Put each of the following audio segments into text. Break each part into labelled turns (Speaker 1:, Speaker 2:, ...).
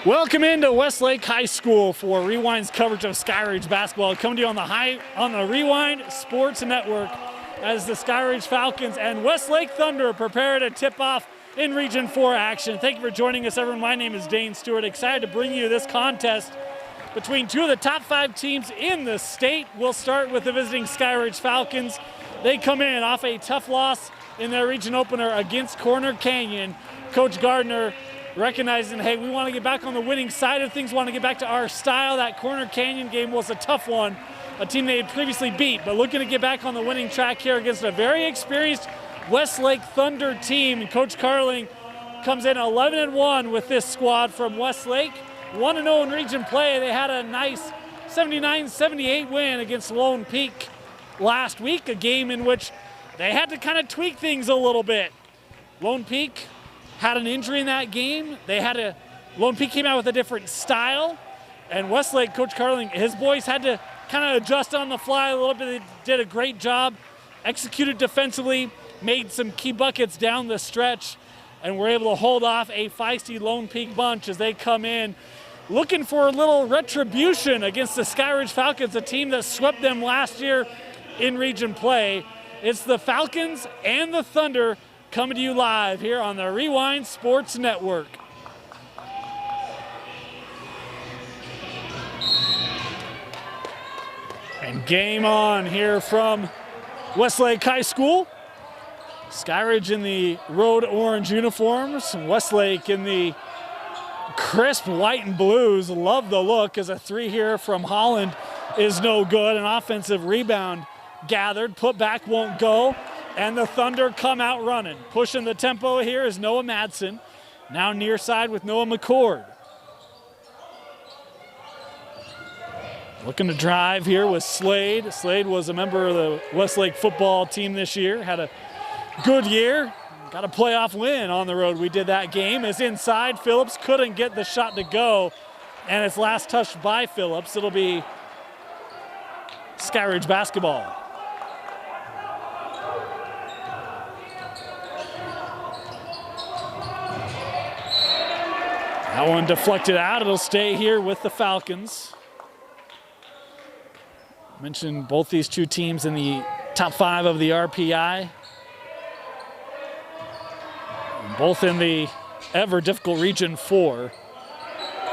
Speaker 1: Welcome into Westlake High School for Rewind's coverage of Skyridge basketball. Coming to you on the Rewind Sports Network as the Skyridge Falcons and Westlake Thunder prepare to tip off in Region 4 action. Thank you for joining us, everyone. My name is Dane Stewart. Excited to bring you this contest between two of the top 5 teams in the state. We'll start with the visiting Skyridge Falcons. They come in off a tough loss in their region opener against Corner Canyon. Coach Gardner recognizing, hey, we want to get back on the winning side of things, want to get back to our style. That Corner Canyon game was a tough one, a team they had previously beat, but looking to get back on the winning track here against a very experienced Westlake Thunder team. And Coach Carling comes in 11-1 with this squad from Westlake. 1-0 in region play. They had a nice 79-78 win against Lone Peak last week, a game in which they had to kind of tweak things a little bit. Lone Peak had an injury in that game. Lone Peak came out with a different style, and Westlake, Coach Carling, his boys had to kind of adjust on the fly a little bit. They did a great job, executed defensively, made some key buckets down the stretch, and were able to hold off a feisty Lone Peak bunch as they come in looking for a little retribution against the Skyridge Falcons, a team that swept them last year in region play. It's the Falcons and the Thunder coming to you live here on the Rewind Sports Network. And game on here from Westlake High School. Skyridge in the road orange uniforms, Westlake in the crisp white and blues. Love the look as a 3 here from Holland is no good. An offensive rebound gathered, put back won't go. And the Thunder come out running. Pushing the tempo here is Noah Madsen. Now near side with Noah McCord. Looking to drive here with Slade. Slade was a member of the Westlake football team this year. Had a good year. Got a playoff win on the road. We did that game. Is inside. Phillips couldn't get the shot to go. And it's last touched by Phillips. It'll be Skyridge basketball. That one deflected out. It'll stay here with the Falcons. Mentioned both these two teams in the top 5 of the RPI. Both in the ever difficult Region 4.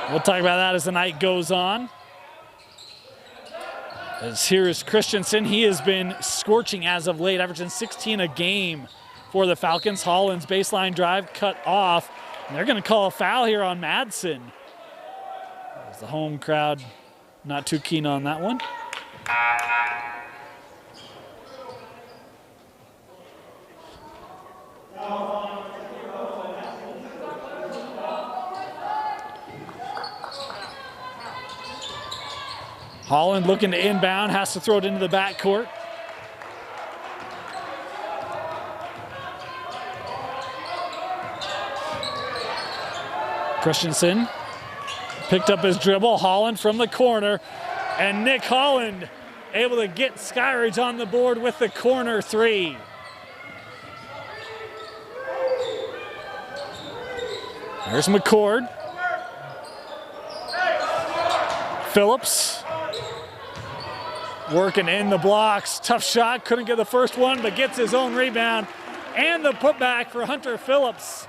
Speaker 1: We'll talk about that as the night goes on. As here is Christensen. He has been scorching as of late, averaging 16 a game for the Falcons. Holland's baseline drive cut off. And they're going to call a foul here on Madsen. As the home crowd not too keen on that one. Holland looking to inbound, has to throw it into the backcourt. Christensen picked up his dribble. Holland from the corner. And Nick Holland able to get Skyridge on the board with the corner 3. There's McCord. Phillips working in the blocks. Tough shot. Couldn't get the first one, but gets his own rebound. And the putback for Hunter Phillips.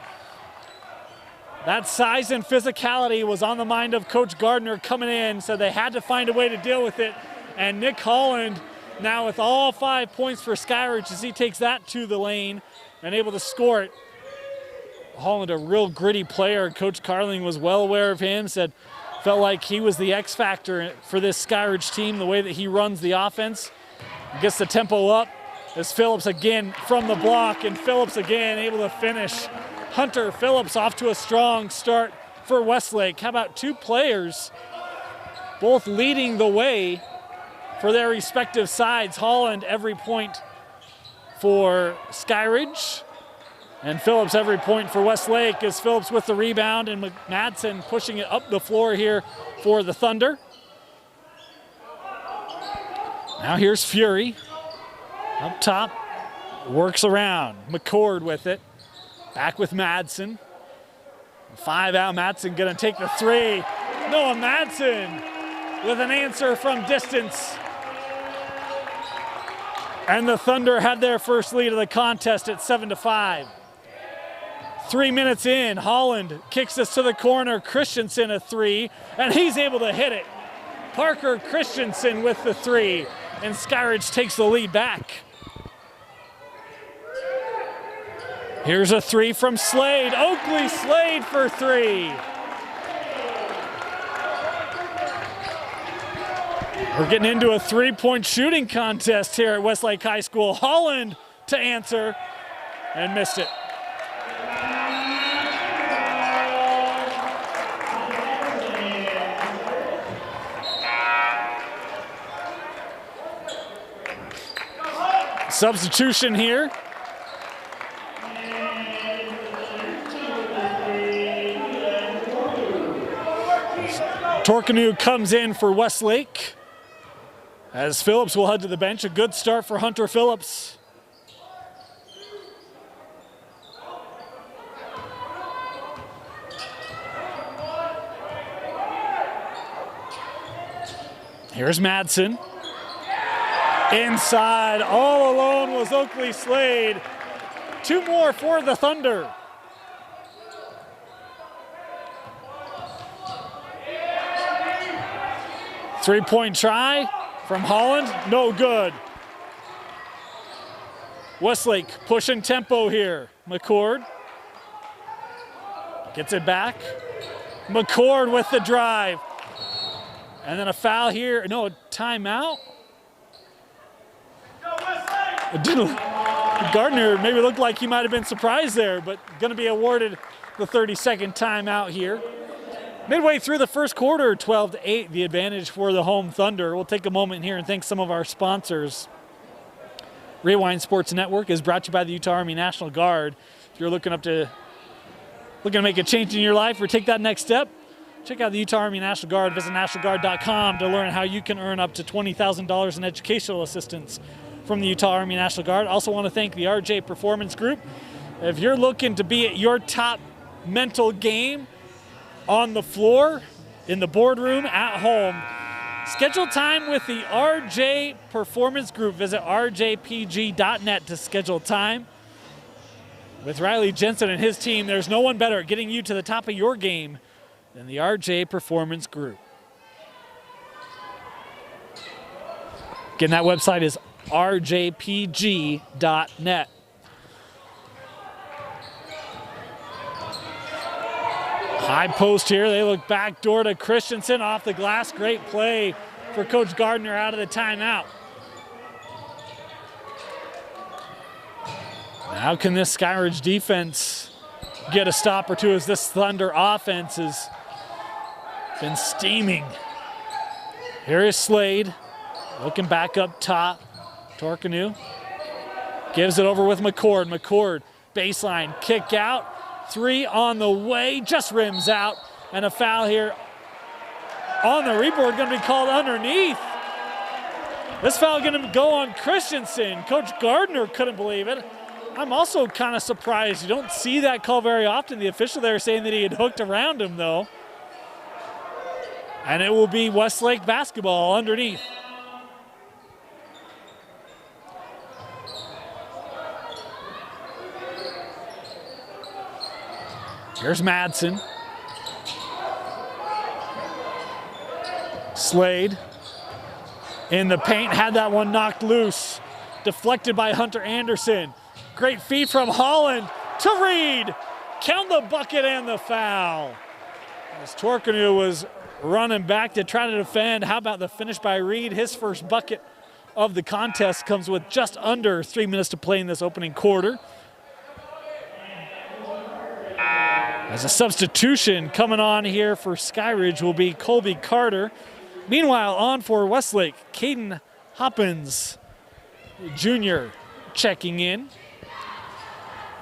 Speaker 1: That size and physicality was on the mind of Coach Gardner coming in, so they had to find a way to deal with it. And Nick Holland now with all 5 points for Skyridge as he takes that to the lane and able to score it. Holland, a real gritty player. Coach Carling was well aware of him, felt like he was the X factor for this Skyridge team, the way that he runs the offense. Gets the tempo up as Phillips again from the block, and Phillips again able to finish. Hunter Phillips off to a strong start for Westlake. How about 2 players both leading the way for their respective sides? Holland every point for Skyridge, and Phillips every point for Westlake as Phillips with the rebound and Madsen pushing it up the floor here for the Thunder. Now here's Fury up top, works around. McCord with it. Back with Madsen. 5 out, Madsen gonna take the 3. Noah Madsen with an answer from distance. And the Thunder had their first lead of the contest at 7-5. 3 minutes in, Holland kicks this to the corner. Christensen a 3, and he's able to hit it. Parker Christensen with the 3, and Skyridge takes the lead back. Here's a 3 from Slade. Oakley Slade for 3. We're getting into a 3-point shooting contest here at Westlake High School. Holland to answer, and missed it. Substitution here. Torkanu comes in for Westlake, as Phillips will head to the bench. A good start for Hunter Phillips. Here's Madsen. Inside, all alone was Oakley Slade. 2 more for the Thunder. Three-point try from Holland, no good. Westlake pushing tempo here. McCord gets it back. McCord with the drive. And then a foul here, no, a timeout. Gardner maybe looked like he might have been surprised there, but gonna be awarded the 30-second timeout here. Midway through the first quarter, 12-8, the advantage for the home Thunder. We'll take a moment here and thank some of our sponsors. Rewind Sports Network is brought to you by the Utah Army National Guard. If you're looking to make a change in your life or take that next step, check out the Utah Army National Guard. Visit nationalguard.com to learn how you can earn up to $20,000 in educational assistance from the Utah Army National Guard. Also want to thank the RJ Performance Group. If you're looking to be at your top mental game on the floor, in the boardroom, at home, schedule time with the RJ Performance Group. Visit rjpg.net to schedule time. With Riley Jensen and his team, there's no one better at getting you to the top of your game than the RJ Performance Group. Again, that website is rjpg.net. High post here, they look backdoor to Christensen off the glass. Great play for Coach Gardner out of the timeout. How can this Skyridge defense get a stop or two as this Thunder offense has been steaming? Here is Slade, looking back up top. Torkanu gives it over with McCord. McCord, baseline, kick out. 3 on the way, just rims out. And a foul here on the rebound, gonna be called underneath. This foul gonna go on Christensen. Coach Gardner couldn't believe it. I'm also kind of surprised. You don't see that call very often. The official there saying that he had hooked around him though. And it will be Westlake basketball underneath. Here's Madsen. Slade in the paint, had that one knocked loose. Deflected by Hunter Anderson. Great feed from Holland to Reed. Count the bucket and the foul. As Torkanu was running back to try to defend. How about the finish by Reed? His first bucket of the contest comes with just under 3 minutes to play in this opening quarter. As a substitution coming on here for Skyridge will be Colby Carter. Meanwhile, on for Westlake, Caden Hoppins Jr. checking in.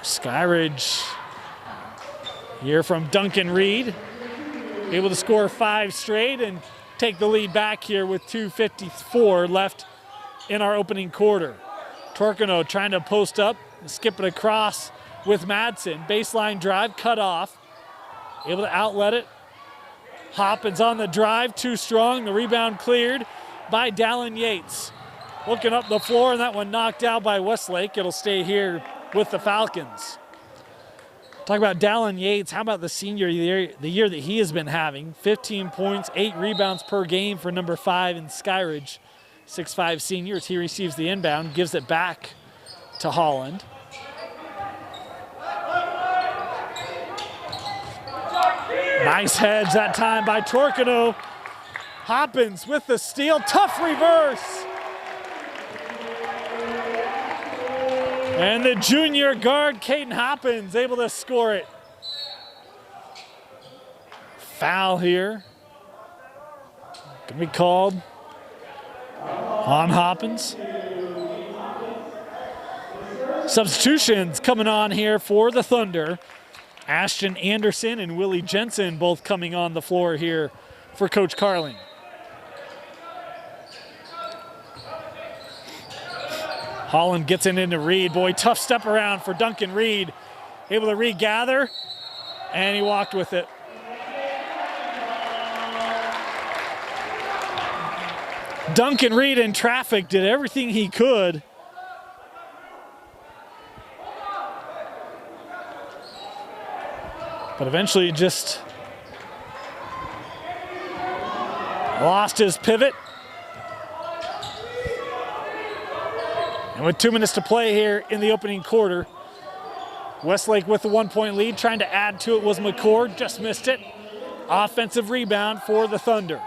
Speaker 1: Skyridge here from Duncan Reed, able to score 5 straight and take the lead back here with 2:54 left in our opening quarter. Torkanu trying to post up, skip it across with Madsen. Baseline drive, cut off. able to outlet it. Hoppins on the drive, too strong. The rebound cleared by Dallin Yates. Looking up the floor, and that one knocked out by Westlake. It'll stay here with the Falcons. Talk about Dallin Yates. How about the senior year, the year that he has been having? 15 points, 8 rebounds per game for number 5 in Skyridge. 6'5" senior as he receives the inbound, gives it back to Holland. Nice hedge that time by Torcano. Hoppins with the steal, tough reverse. And the junior guard, Caden Hoppins, able to score it. Foul here. Gonna be called on Hoppins. Substitutions coming on here for the Thunder. Ashton Anderson and Willie Jensen both coming on the floor here for Coach Carling. Holland gets it into Reed. Boy, tough step around for Duncan Reed. Able to regather, and he walked with it. Duncan Reed in traffic did everything he could. But eventually just lost his pivot. And with 2 minutes to play here in the opening quarter, Westlake with the 1-point lead, trying to add to it was McCord, just missed it. Offensive rebound for the Thunder.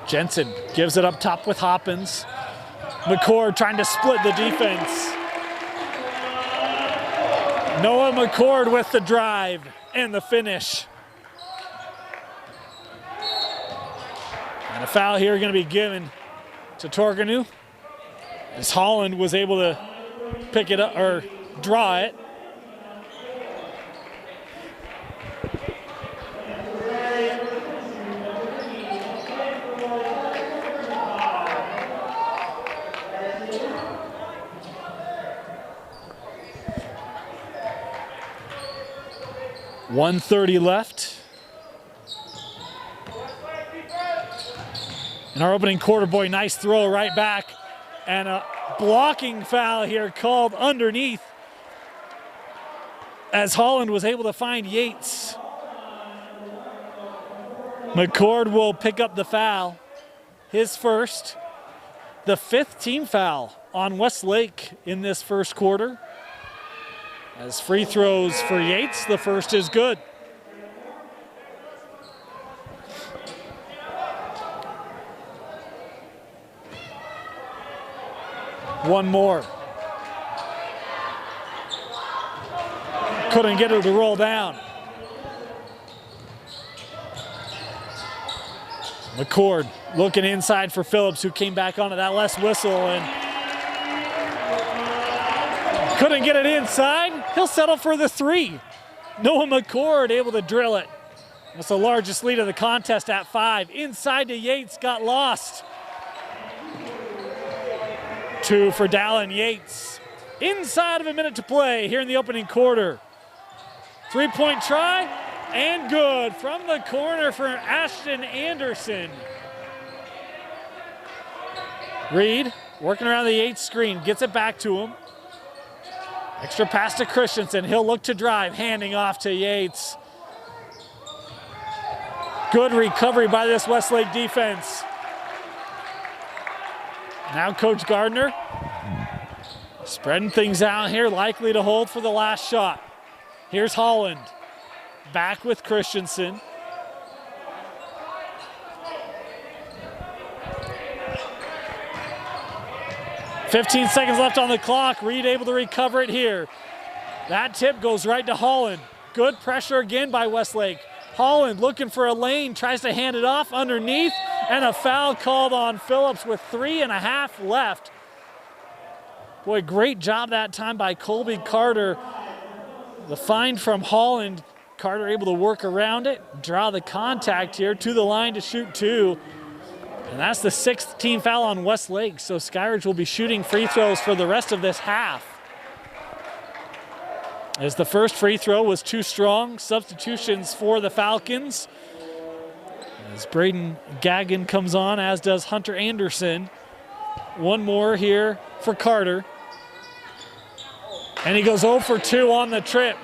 Speaker 1: Jensen gives it up top with Hoppins. McCord trying to split the defense. Noah McCord with the drive and the finish. And a foul here going to be given to Torganu as Holland was able to pick it up or draw it. .130 left. In our opening quarter, boy, nice throw right back. And a blocking foul here called underneath as Holland was able to find Yates. McCord will pick up the foul, his first, the 5th team foul on Westlake in this first quarter. As free throws for Yates, the first is good. One more. Couldn't get it to roll down. McCord looking inside for Phillips, who came back onto that last whistle and couldn't get it inside. He'll settle for the 3. Noah McCord able to drill it. That's the largest lead of the contest at 5. Inside to Yates, got lost. 2 for Dallin Yates. Inside of a minute to play here in the opening quarter. 3-point try, and good from the corner for Ashton Anderson. Reed working around the Yates screen, gets it back to him. Extra pass to Christensen. He'll look to drive, handing off to Yates. Good recovery by this Westlake defense. Now Coach Gardner spreading things out here, likely to hold for the last shot. Here's Holland, back with Christensen. .15 seconds left on the clock. Reed able to recover it here. That tip goes right to Holland. Good pressure again by Westlake. Holland looking for a lane, tries to hand it off underneath, and a foul called on Phillips with 3.5 left. Boy, great job that time by Colby Carter. The find from Holland, Carter able to work around it, draw the contact here to the line to shoot 2. And that's the 6th team foul on Westlake, so Skyridge will be shooting free throws for the rest of this half. as the first free throw was too strong. Substitutions for the Falcons, as Braden Gagnon comes on, as does Hunter Anderson. One more here for Carter. And he goes 0 for 2 on the trip.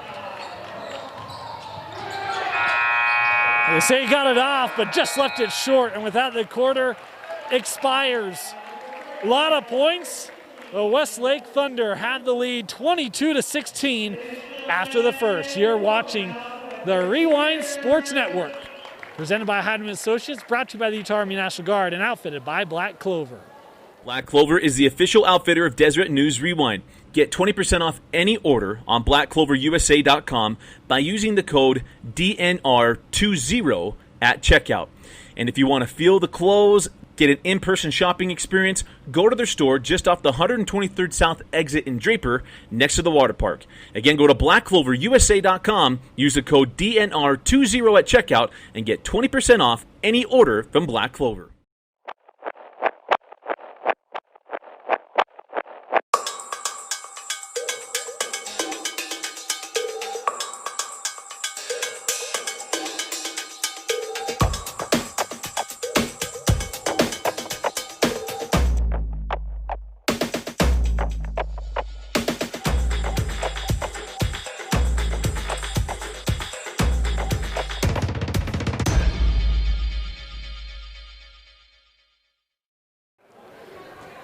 Speaker 1: They say he got it off, but just left it short. And with that, the quarter expires. A lot of points. The Westlake Thunder had the lead 22-16 after the first. You're watching the Rewind Sports Network. Presented by Hyman Associates, brought to you by the Utah Army National Guard, and outfitted by Black Clover.
Speaker 2: Black Clover is the official outfitter of Deseret News Rewind. Get 20% off any order on blackcloverusa.com by using the code DNR20 at checkout. And if you want to feel the clothes, get an in-person shopping experience, go to their store just off the 123rd South exit in Draper, next to the water park. Again, go to blackcloverusa.com, use the code DNR20 at checkout, and get 20% off any order from Black Clover.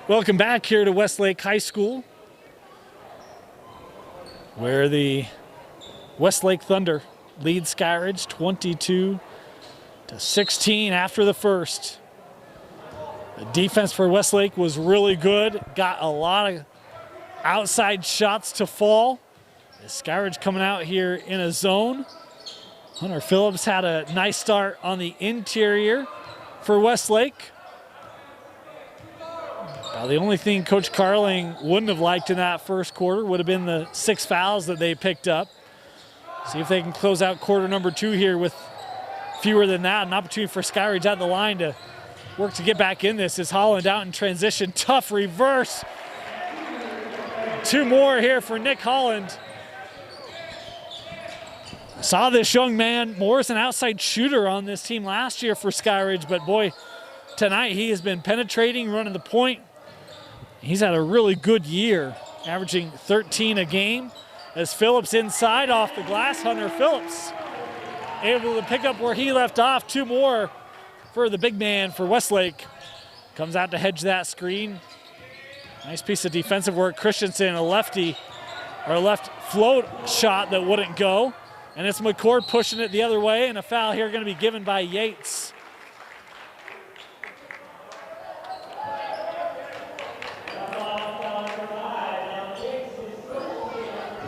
Speaker 1: Welcome back here to Westlake High School, where the Westlake Thunder lead Skyridge 22-16 after the first. The defense for Westlake was really good. Got a lot of outside shots to fall. Skyridge coming out here in a zone. Hunter Phillips had a nice start on the interior for Westlake. The only thing Coach Carling wouldn't have liked in that first quarter would have been the 6 fouls that they picked up. See if they can close out quarter number 2 here with fewer than that. An opportunity for Skyridge at the line to work to get back in this. Is Holland out in transition. Tough reverse. 2 more here for Nick Holland. Saw this young man more as an outside shooter on this team last year for Skyridge, but boy, tonight he has been penetrating, running the point. He's had a really good year, averaging 13 a game. As Phillips inside off the glass, Hunter Phillips able to pick up where he left off. 2 more for the big man for Westlake. Comes out to hedge that screen. Nice piece of defensive work. Christensen, a lefty, or a left float shot that wouldn't go. And it's McCord pushing it the other way, and a foul here going to be given by Yates.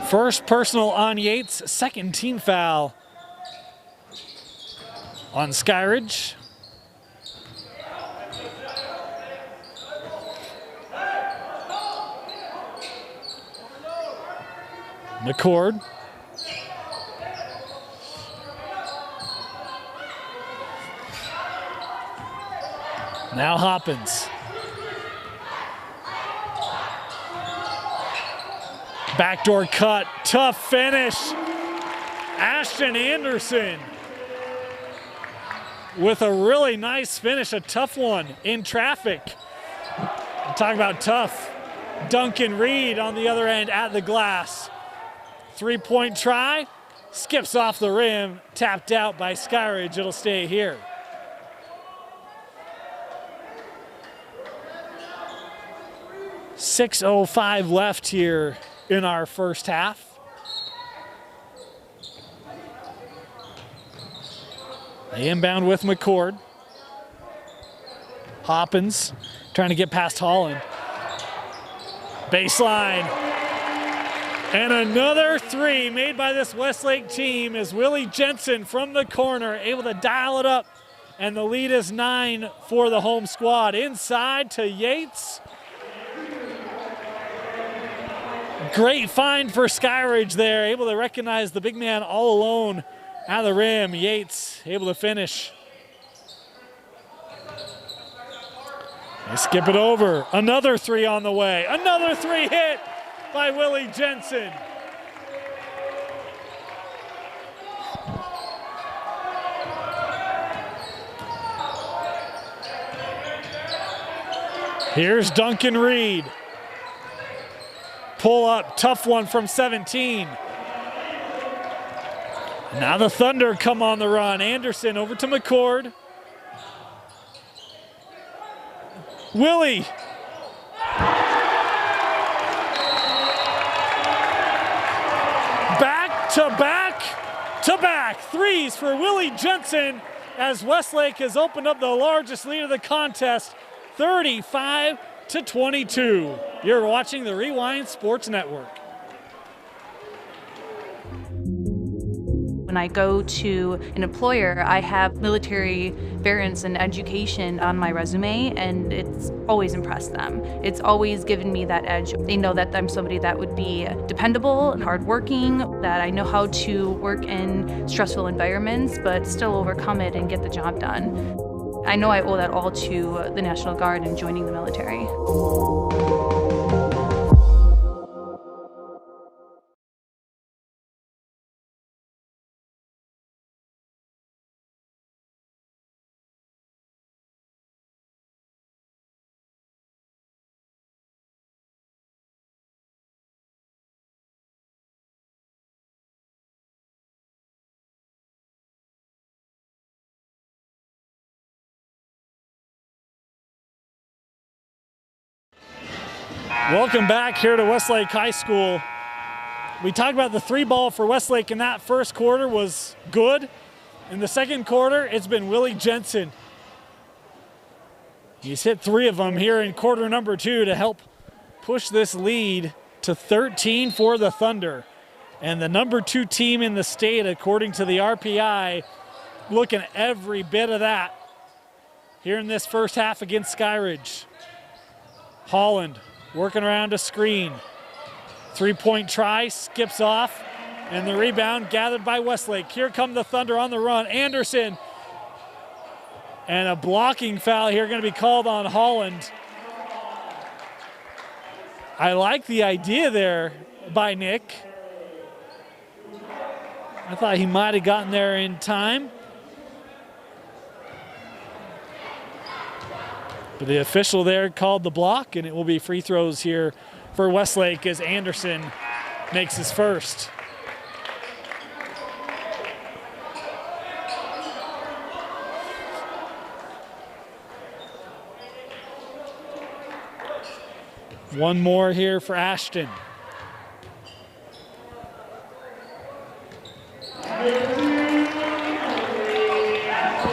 Speaker 1: First personal on Yates, second team foul on Skyridge. McCord. Now Hoppins. Backdoor cut, tough finish. Ashton Anderson with a really nice finish, a tough one in traffic. I'm talking about tough. Duncan Reed on the other end at the glass. 3-point try, skips off the rim, tapped out by Skyridge. It'll stay here. .6:05 left here in our first half. They inbound with McCord. Hoppins trying to get past Holland. Baseline. And another 3 made by this Westlake team is Willie Jensen from the corner, able to dial it up. And the lead is 9 for the home squad. Inside to Yates. Great find for Skyridge there, able to recognize the big man all alone at the rim. Yates able to finish. They skip it over. Another 3 on the way. Another 3 hit by Willie Jensen. Here's Duncan Reed. Pull up, tough one from 17. Now the Thunder come on the run. Anderson over to McCord. Willie. Back to back to back. Threes for Willie Jensen as Westlake has opened up the largest lead of the contest, 35-22. You're watching the Rewind Sports Network.
Speaker 3: When I go to an employer, I have military variants and education on my resume, and it's always impressed them. It's always given me that edge. They know that I'm somebody that would be dependable and hardworking, that I know how to work in stressful environments, but still overcome it and get the job done. I know I owe that all to the National Guard and joining the military.
Speaker 1: Welcome back here to Westlake High School. We talked about the three ball for Westlake in that first quarter was good. In the second quarter, it's been Willie Jensen. He's hit 3 of them here in quarter number 2 to help push this lead to 13 for the Thunder. And the number 2 team in the state, according to the RPI, looking every bit of that here in this first half against Skyridge. Holland working around a screen. 3-point try, skips off, and the rebound gathered by Westlake. Here come the Thunder on the run. Anderson, and a blocking foul here going to be called on Holland. I like the idea there by Nick. I thought he might have gotten there in time. But the official there called the block, and it will be free throws here for Westlake as Anderson makes his first. One more here for Ashton.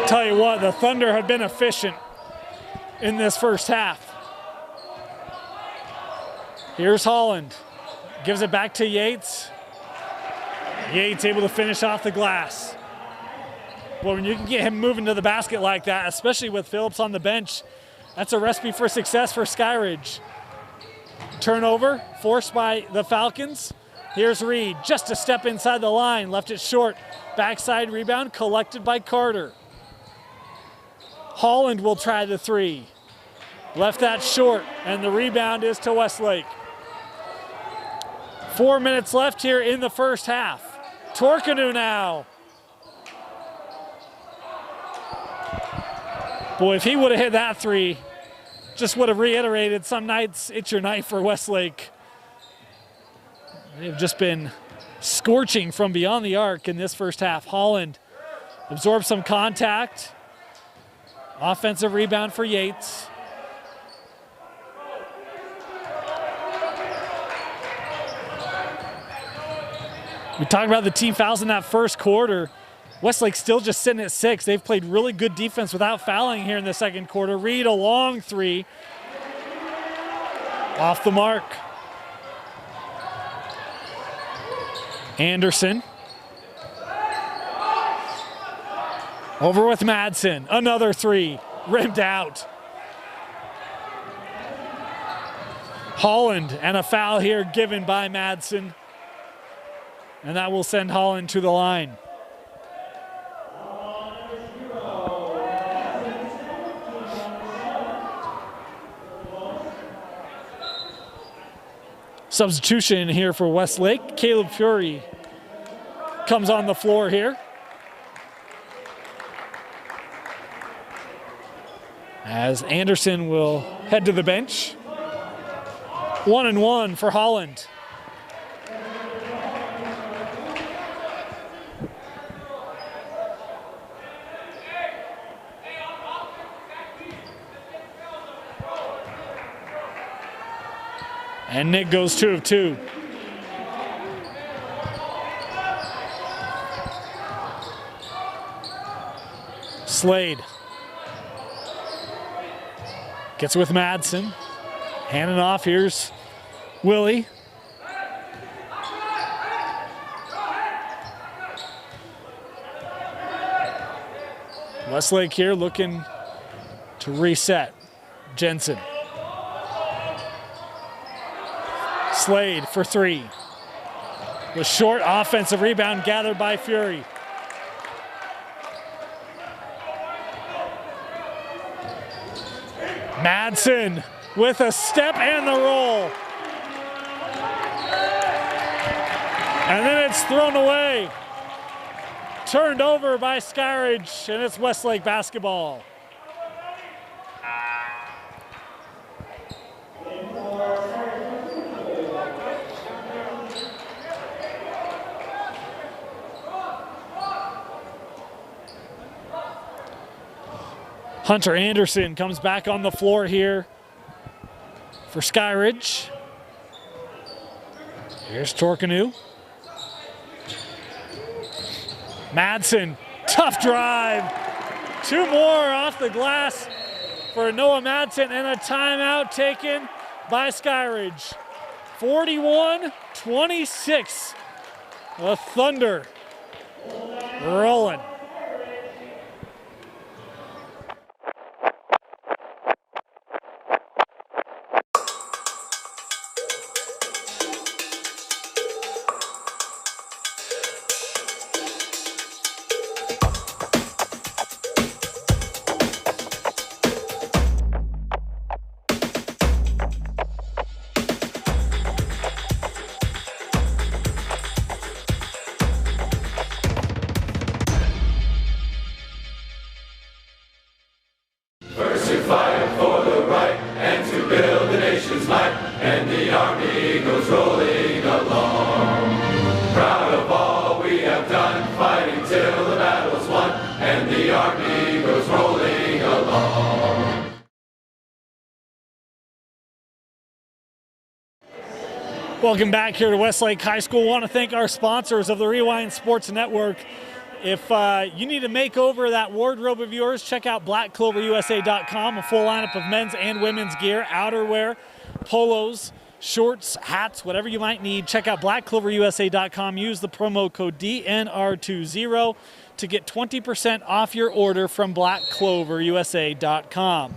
Speaker 1: Tell you what, the Thunder have been efficient in this first half. Here's Holland. Gives it back to Yates. Yates able to finish off the glass. Well, when you can get him moving to the basket like that, especially with Phillips on the bench, that's a recipe for success for Skyridge. Turnover forced by the Falcons. Here's Reed, just a step inside the line, left it short. Backside rebound collected by Carter. Holland will try the 3. Left that short, and the rebound is to Westlake. 4 minutes left here in the first half. Torkanu now. Boy, if he would have hit that 3, just would have reiterated some nights it's your night for Westlake. They've just been scorching from beyond the arc in this first half. Holland absorbs some contact. Offensive rebound for Yates. We talked about the team fouls in that first quarter. Westlake still just sitting at 6. They've played really good defense without fouling here in the second quarter. Reed, a long 3. Off the mark. Anderson. Over with Madsen. Another 3. Rimmed out. Holland, and a foul here given by Madsen. And that will send Holland to the line. Substitution here for Westlake. Caleb Fury comes on the floor here. As Anderson will head to the bench. 1-1 for Holland. And Nick goes 2 of 2. Slade gets with Madsen. Handing off, here's Willie. Westlake here looking to reset. Jensen. Slade for 3. The short offensive rebound gathered by Fury. Madsen with a step and the roll. And then it's thrown away. Turned over by Skyridge, and it's Westlake basketball. Hunter Anderson comes back on the floor here for Skyridge. Here's Torkanu. Madsen, tough drive. 2 more off the glass for Noah Madsen, and a timeout taken by Skyridge. 41-26. The Thunder rolling. Welcome back here to Westlake High School. Want to thank our sponsors of the Rewind Sports Network. If you need to make over that wardrobe of yours, check out blackcloverusa.com, a full lineup of men's and women's gear, outerwear, polos, shorts, hats, whatever you might need. Check out blackcloverusa.com. Use the promo code DNR20 to get 20% off your order from blackcloverusa.com.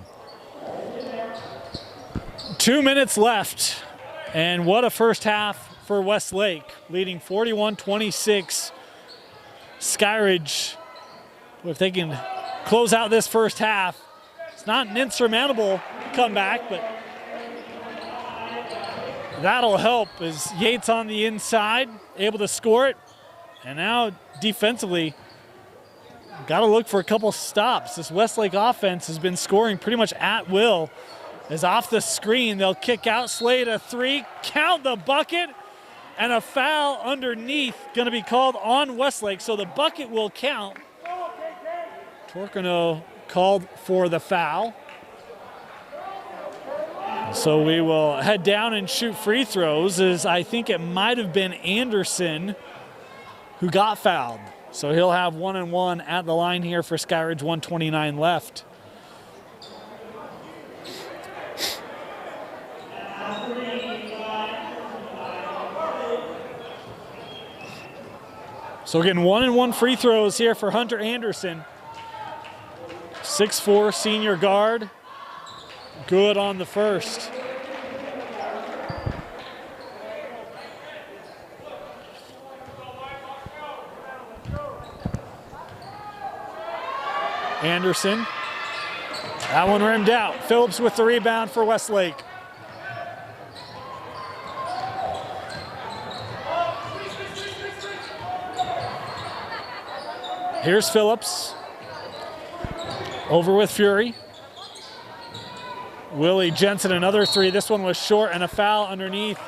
Speaker 1: 2 minutes left. And what a first half for Westlake, leading 41-26. Skyridge, if they can close out this first half, it's not an insurmountable comeback, but that'll help as Yates on the inside, able to score it. And now defensively, got to look for a couple stops. This Westlake offense has been scoring pretty much at will. As off the screen, they'll kick out. Slade a 3, count the bucket, and a foul underneath going to be called on Westlake, so the bucket will count. Torkano called for the foul. So we will head down and shoot free throws, as I think it might have been Anderson who got fouled. So he'll have 1-1 at the line here for Skyridge, 1:29 left. So again, 1-1 free throws here for Hunter Anderson. 6'4" senior guard. Good on the first. Anderson. That one rimmed out. Phillips with the rebound for Westlake. Here's Phillips. Over with Fury. Willie Jensen, another three. This one was short and a foul underneath.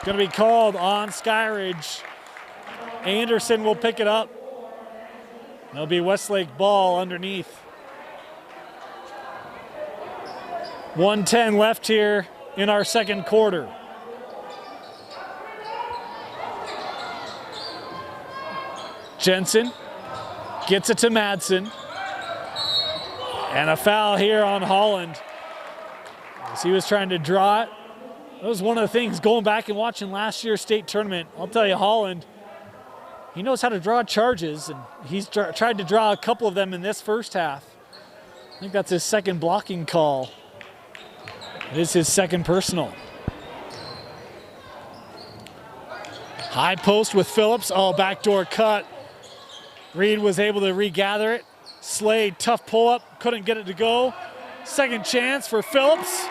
Speaker 1: Going to be called on Skyridge. Anderson will pick it up. It'll be Westlake ball underneath. 1:10 left here in our second quarter. Jensen gets it to Madsen. And a foul here on Holland. As he was trying to draw it. That was one of the things going back and watching last year's state tournament. I'll tell you, Holland, he knows how to draw charges, and he's tried to draw a couple of them in this first half. I think that's his second blocking call. It is his second personal. High post with Phillips. Oh, backdoor cut. Reed was able to regather it. Slade, tough pull-up, couldn't get it to go. Second chance for Phillips,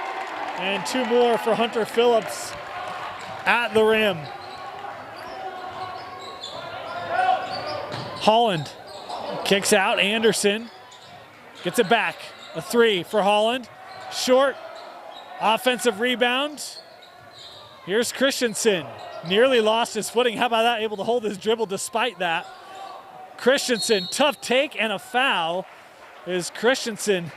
Speaker 1: and two more for Hunter Phillips at the rim. Holland kicks out. Anderson gets it back. A three for Holland. Short. Offensive rebound. Here's Christensen. Nearly lost his footing. How about that? Able to hold his dribble despite that. Christensen, tough take and a foul. As Christensen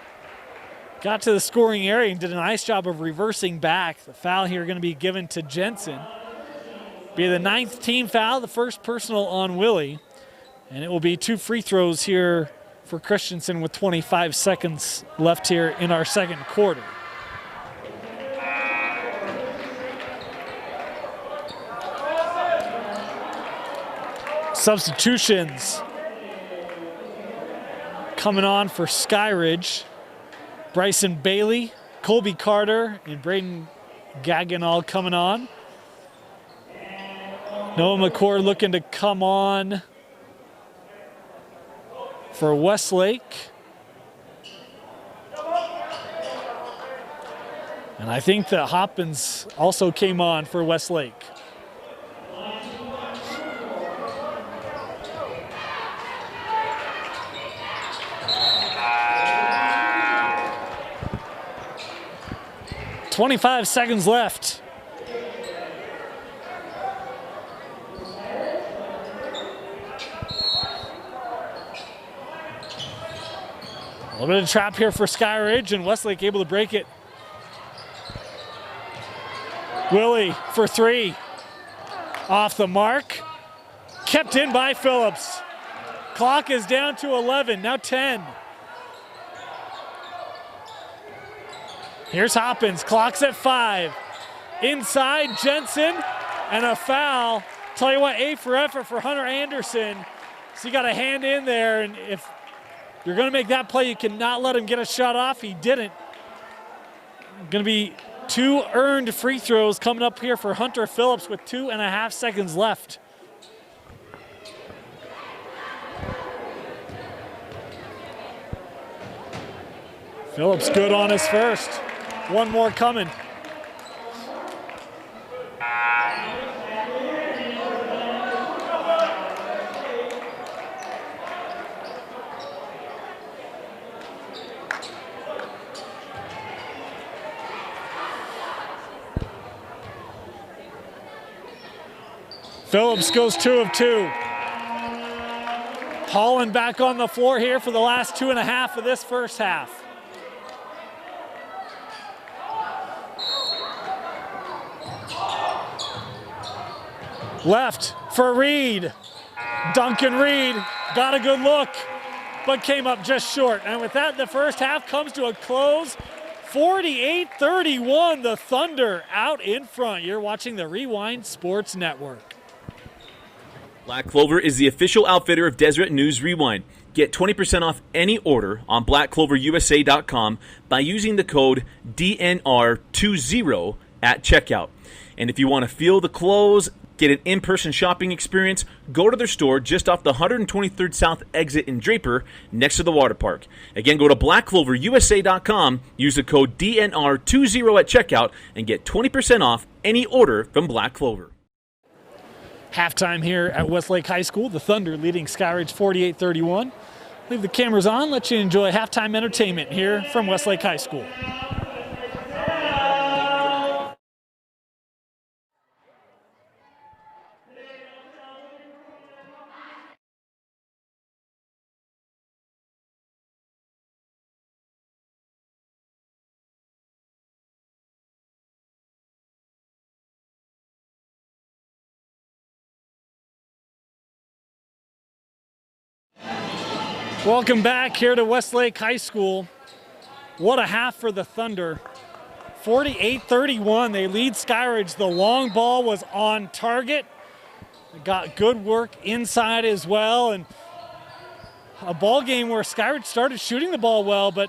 Speaker 1: got to the scoring area and did a nice job of reversing back. The foul here going to be given to Jensen. Be the 9th team foul, the first personal on Willie. And it will be 2 free throws here for Christensen with 25 seconds left here in our second quarter. Substitutions coming on for Skyridge. Bryson Bailey, Colby Carter, and Braden Gaggenall coming on. Noah McCord looking to come on for Westlake. And I think that Hoppins also came on for Westlake. .25 seconds left. A little bit of trap here for Skyridge, and Westlake able to break it. Willie for three. Off the mark. Kept in by Phillips. Clock is down to 11, now 10. Here's Hoppins, clock's at 5. Inside, Jensen, and a foul. Tell you what, A for effort for Hunter Anderson. So you got a hand in there, and if you're gonna make that play, you cannot let him get a shot off. He didn't. Gonna be 2 earned free throws coming up here for Hunter Phillips with 2.5 seconds left. Phillips good on his first. One more coming. Phillips goes 2 of 2. Holland back on the floor here for the last 2.5 of this first half. Left for Reed. Duncan Reed got a good look, but came up just short. And with that, the first half comes to a close. 48-31, the Thunder out in front. You're watching the Rewind Sports Network.
Speaker 2: Black Clover is the official outfitter of Deseret News Rewind. Get 20% off any order on blackcloverusa.com by using the code DNR20 at checkout. And if you want to feel the clothes, get an in-person shopping experience, go to their store just off the 123rd South exit in Draper next to the water park. Again, go to blackcloverusa.com, use the code DNR20 at checkout, and get 20% off any order from Black Clover.
Speaker 1: Halftime here at Westlake High School. The Thunder leading Skyridge 48-31. Leave the cameras on, let you enjoy halftime entertainment here from Westlake High School. Welcome back here to Westlake High School. What a half for the Thunder. 48-31, they lead Skyridge. The long ball was on target. They got good work inside as well, and a ball game where Skyridge started shooting the ball well, but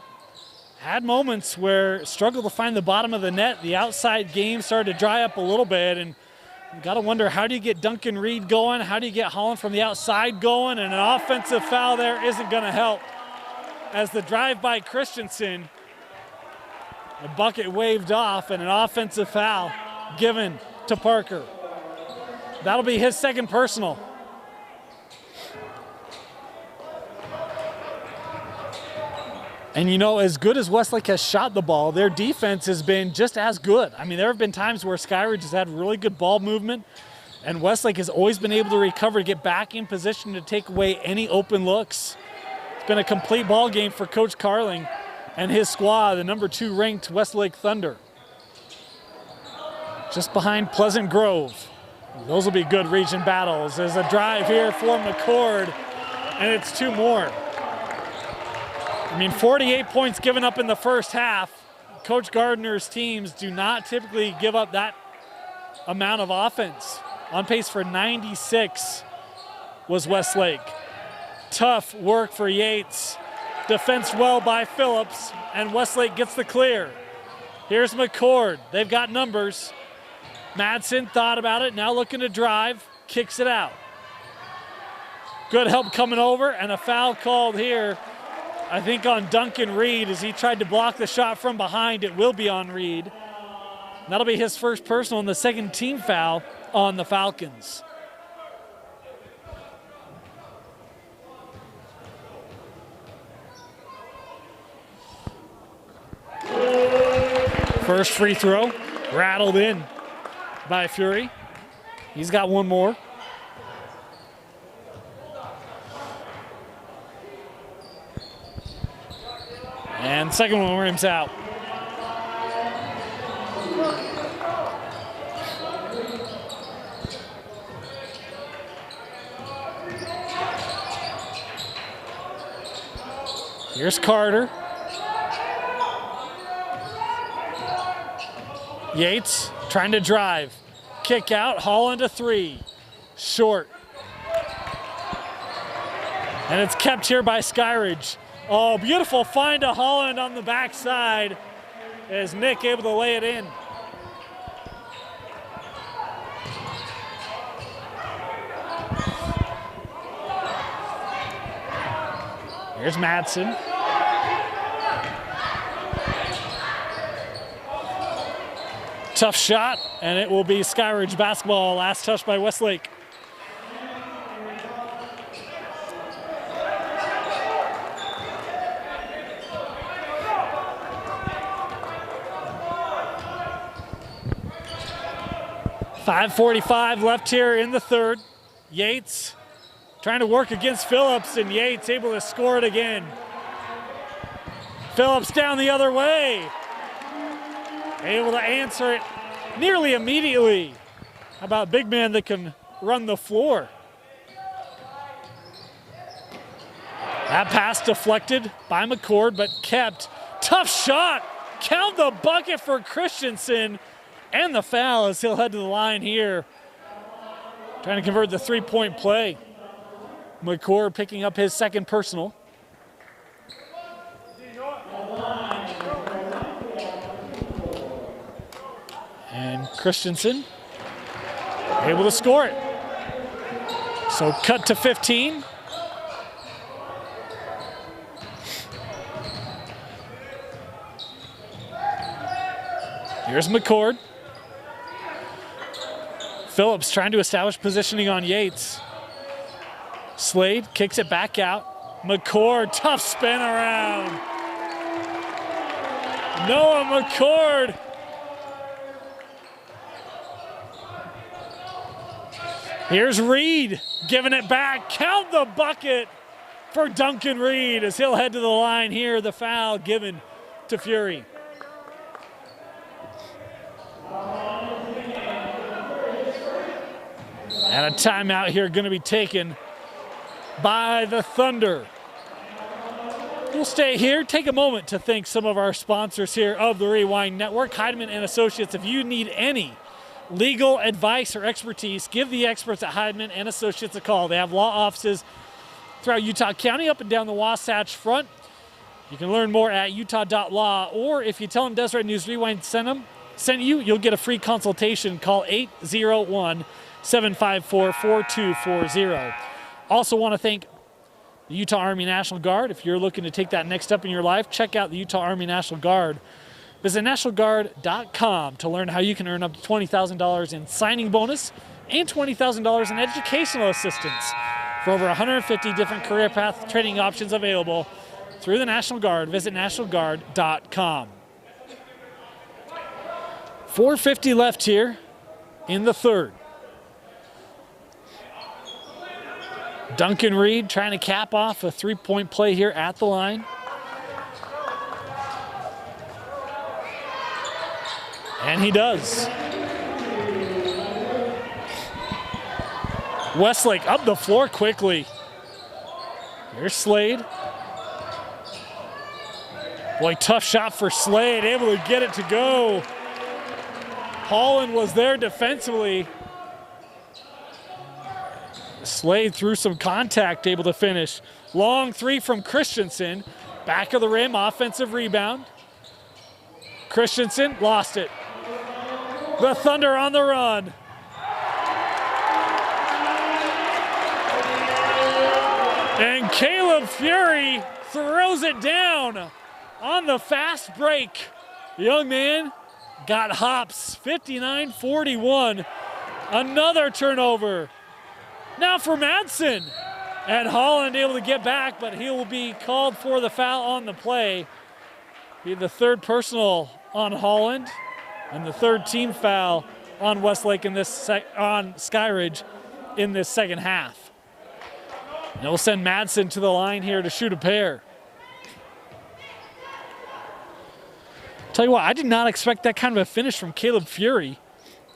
Speaker 1: had moments where struggled to find the bottom of the net. The outside game started to dry up a little bit, and you got to wonder, how do you get Duncan Reed going? How do you get Holland from the outside going? And an offensive foul there isn't going to help. As the drive by Christensen, the bucket waved off, and an offensive foul given to Parker. That'll be his second personal. And you know, as good as Westlake has shot the ball, their defense has been just as good. I mean, there have been times where Skyridge has had really good ball movement, and Westlake has always been able to recover, to get back in position to take away any open looks. It's been a complete ball game for Coach Carling and his squad, the number 2 ranked Westlake Thunder. Just behind Pleasant Grove. Those will be good region battles. There's a drive here for McCord, and it's 2 more. I mean, 48 points given up in the first half. Coach Gardner's teams do not typically give up that amount of offense. On pace for 96 was Westlake. Tough work for Yates. Defensed well by Phillips, and Westlake gets the clear. Here's McCord. They've got numbers. Madsen thought about it, now looking to drive, kicks it out. Good help coming over, and a foul called here, I think, on Duncan Reed as he tried to block the shot from behind. It will be on Reed. That'll be his first personal and the second team foul on the Falcons. First free throw, rattled in by Fury. He's got one more. And second one rims out. Here's Carter. Yates trying to drive. Kick out, Holland a 3. Short. And it's kept here by Skyridge. Oh, beautiful find to Holland on the backside. Is Nick able to lay it in? Here's Madsen. Tough shot, and it will be Skyridge basketball. Last touch by Westlake. .5:45 left here in the third. Yates trying to work against Phillips, and Yates able to score it again. Phillips down the other way. Able to answer it nearly immediately. How about big man that can run the floor? That pass deflected by McCord, but kept. Tough shot. Count the bucket for Christensen. And the foul as he'll head to the line here. Trying to convert the three-point play. McCord picking up his second personal. And Christensen able to score it. So cut to 15. Here's McCord. Phillips trying to establish positioning on Yates. Slade kicks it back out. McCord, tough spin around. Noah McCord. Here's Reed giving it back. Count the bucket for Duncan Reed as he'll head to the line here. The foul given to Fury. And a timeout here going to be taken by the Thunder. We'll stay here, take a moment to thank some of our sponsors here of the Rewind Network, Heidemann and Associates. If you need any legal advice or expertise, give the experts at Heidemann and Associates a call. They have law offices throughout Utah County, up and down the Wasatch Front. You can learn more at utah.law, or if you tell them Deseret News Rewind sent you, you'll get a free consultation. Call 801-754-4240. Also want to thank the Utah Army National Guard. If you're looking to take that next step in your life, check out the Utah Army National Guard. Visit nationalguard.com to learn how you can earn up to $20,000 in signing bonus and $20,000 in educational assistance for over 150 different career path training options available through the National Guard. Visit nationalguard.com. 4:50 left here in the third. Duncan Reed trying to cap off a three-point play here at the line. And he does. Westlake up the floor quickly. Here's Slade. Boy, tough shot for Slade, able to get it to go. Holland was there defensively. Slade through some contact, able to finish. Long three from Christensen. Back of the rim, offensive rebound. Christensen lost it. The Thunder on the run. And Caleb Fury throws it down on the fast break. The young man got hops, 59-41. Another turnover. Now for Madsen. And Holland able to get back, but he will be called for the foul on the play. Be the third personal on Holland and the third team foul on Westlake in this on Skyridge in this second half. And it'll send Madsen to the line here to shoot a pair. Tell you what, I did not expect that kind of a finish from Caleb Fury.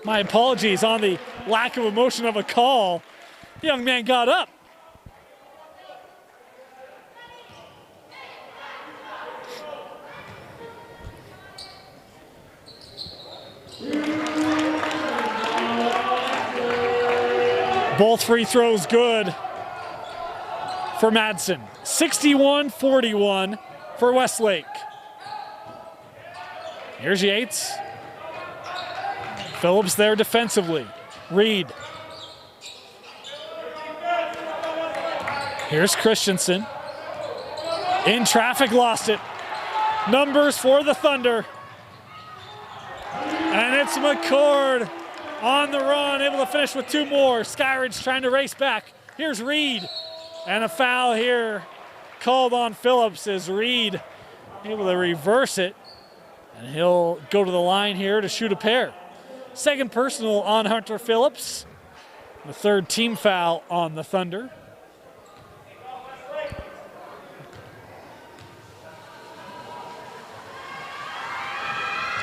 Speaker 1: My apologies on the lack of emotion of a call. The young man got up. Both free throws good for Madsen. 61-41 for Westlake. Here's Yates. Phillips there defensively. Reed. Here's Christensen. In traffic, lost it. Numbers for the Thunder. And it's McCord on the run, able to finish with two more. Skyridge trying to race back. Here's Reed. And a foul here called on Phillips as Reed able to reverse it. And he'll go to the line here to shoot a pair. Second personal on Hunter Phillips. The third team foul on the Thunder.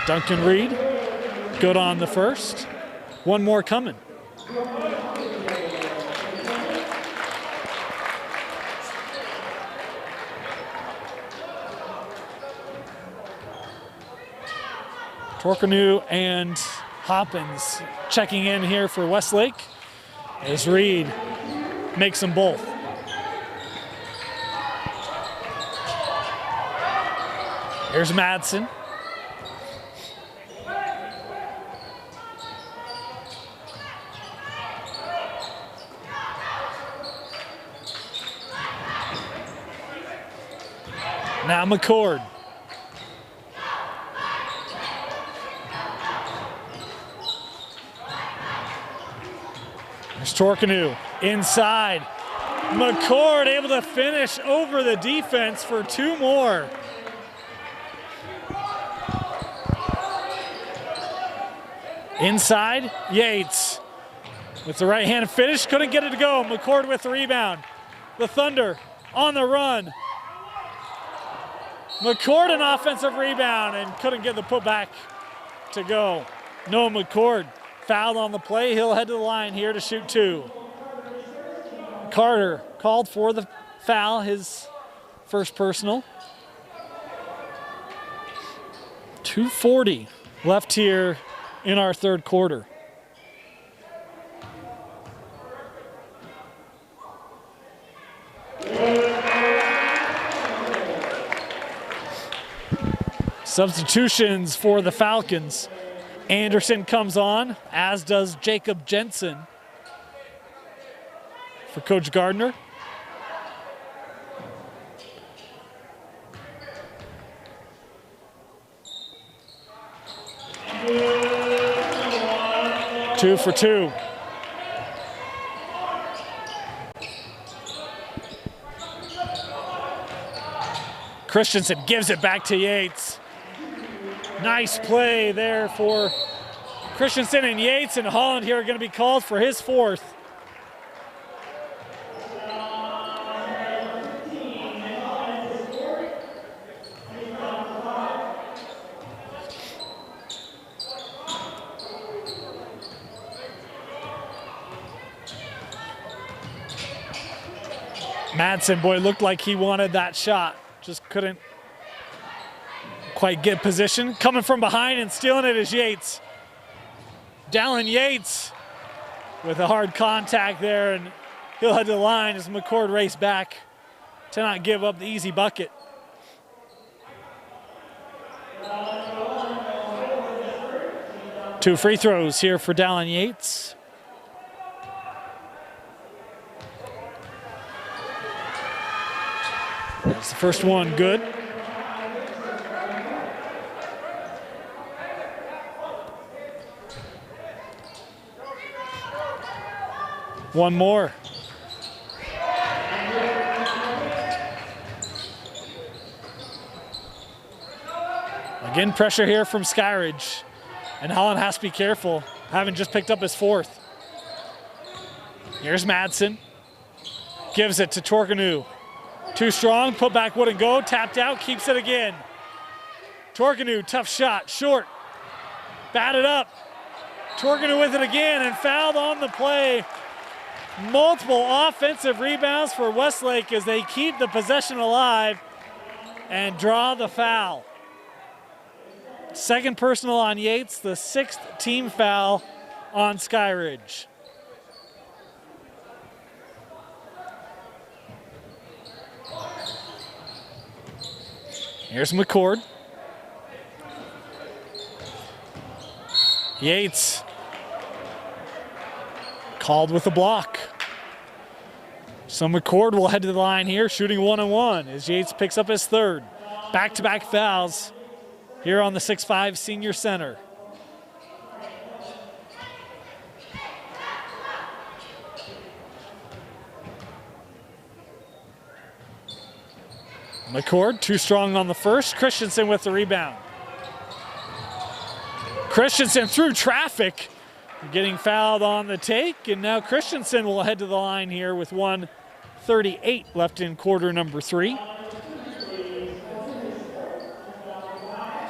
Speaker 1: Duncan Reed, good on the first. One more coming. Torkanu and Hoppins checking in here for Westlake as Reed makes them both. Here's Madsen. Now McCord. There's Torkanu inside. McCord able to finish over the defense for two more. Inside, Yates with the right hand finish, couldn't get it to go. McCord with the rebound. The Thunder on the run. McCord an offensive rebound and couldn't get the putback to go. No, McCord fouled on the play. He'll head to the line here to shoot two. Carter called for the foul, his first personal. 2:40 left here in our third quarter. Substitutions for the Falcons. Anderson comes on, as does Jacob Jensen for Coach Gardner. Two for two. Christensen gives it back to Yates. Nice play there for Christensen, and Yates and Holland here are going to be called for his fourth. Madsen, boy, looked like he wanted that shot. Just couldn't quite get position. Coming from behind and stealing it is Yates. Dallin Yates with a hard contact there, and he'll head to the line as McCord race back to not give up the easy bucket. Two free throws here for Dallin Yates. That's the first one good. One more. Again, pressure here from Skyridge. And Holland has to be careful, having just picked up his fourth. Here's Madsen. Gives it to Torkanu. Too strong, put back wouldn't go, tapped out, keeps it again. Torkanu, tough shot, short. Batted up. Torkanu with it again and fouled on the play. Multiple offensive rebounds for Westlake as they keep the possession alive and draw the foul. Second personal on Yates, the sixth team foul on Skyridge. Here's McCord. Yates called with a block. So McCord will head to the line here, shooting 1-on-1 as Yates picks up his third. Back-to-back fouls here on the 6'5" senior center. McCord, too strong on the first. Christensen with the rebound. Christensen through traffic, getting fouled on the take, and now Christensen will head to the line here with 1:38 left in quarter number 3.